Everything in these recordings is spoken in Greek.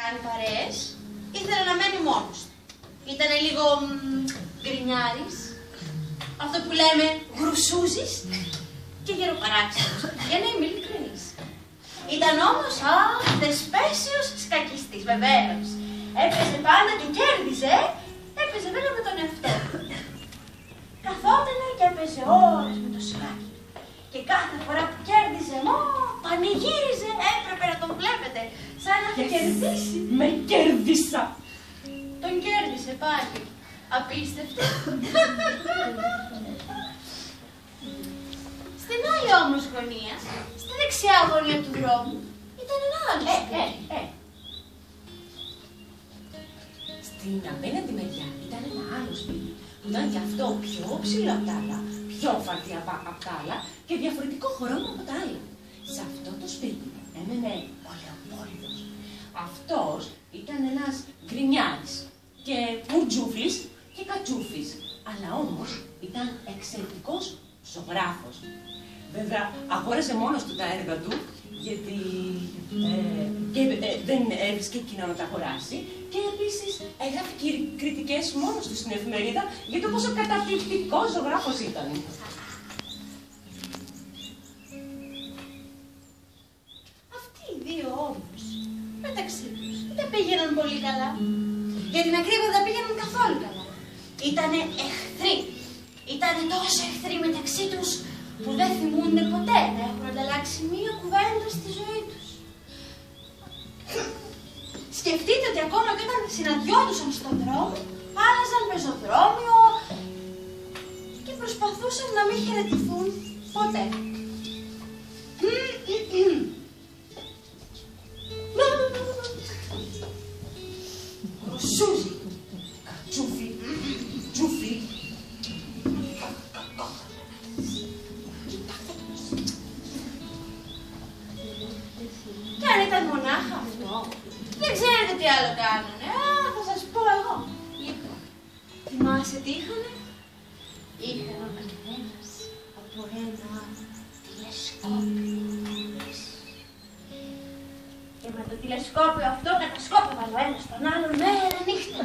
κάνει παρέες, ήθελε να μένει μόνος του. Ήτανε λίγο γκρινιάρης, αυτό που λέμε γρουσούζης και γεροπαράξενος, για να είμαι ειλικρινής. Ήταν όμως δεσπέσιος σκακιστής, βεβαίως. Έπαιζε πάντα και κέρδιζε, έπαιζε βέβαια με τον εαυτό του. Καθότανε και έπαιζε ώρες με το σκάκι. Και κάθε φορά που κέρδιζε, πανηγύριζε, έπρεπε να τον βλέπετε, σαν να κερδίσει. Με κέρδισα. Τον κέρδισε πάλι. Απίστευτο. Στην άλλη όμως γωνία, στη δεξιά γωνία του δρόμου, ήταν ένα άλλο σπίτι. Στην απέναντι μεριά ήταν ένα άλλο σπίτι, που ήταν και αυτό πιο ψηλό από τα άλλα, πιο φαρτί από τα άλλα και διαφορετικό χρώμα από τα άλλα. Σε αυτό το σπίτι έμενε ο Λεοπόλδος. Αυτός ήταν ένας γκρινιάρης και μουρτζούφλης και κατσούφης, αλλά όμως ήταν εξαιρετικός ζωγράφος. Βέβαια, αγόρασε μόνος του τα έργα του, γιατί δεν έβρισκε εκείνο να τα αγοράσει, και επίσης έγραφε κριτικές μόνος του στην εφημερίδα για το πόσο καταπληκτικός ζωγράφος ήταν. Αυτοί οι δύο όμως, μεταξύ τους, δεν πήγαιναν πολύ καλά. Για την ακρίβεια δεν πήγαιναν καθόλου καλά. Ήτανε εχθροί. Ήτανε τόσο εχθροί μεταξύ τους που δεν θυμούνται ποτέ να έχουν ανταλλάξει μία κουβέντα στη ζωή τους. Σκεφτείτε ότι ακόμα και όταν συναντιόντουσαν στον δρόμο, άλλαζαν πεζοδρόμιο και προσπαθούσαν να μην χαιρετηθούν ποτέ. Ρωσούζι, κατσούφι, τζούφι. Και αν ήταν μονάχα αυτό, δεν ξέρετε τι άλλο κάνουνε. Θα σας πω εγώ. Λοιπόν, θυμάσαι τι είχανε? Είχαν ο καθένας από ένα τηλεσκόπιο. Και με το τηλεσκόπιο αυτό κατασκόπευαν ο ένας τον άλλον μέρα νύχτα.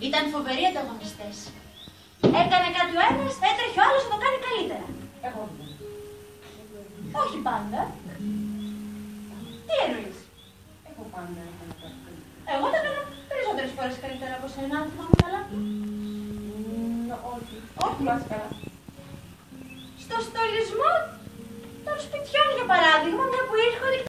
Ήταν φοβεροί ανταγωνιστές. Έκανε κάτι ο ένας, έτρεχε ο άλλος να το κάνει καλύτερα. Εγώ όχι πάντα. Τι εννοείς? εγώ πάντα έκανα κάτι καλύτερα. Εγώ τα έκανα περισσότερες φορές καλύτερα από σένα, αν θυμάμαι καλά. Όχι. Όχι μας καλά. Στο στολισμό των σπιτιών, για παράδειγμα,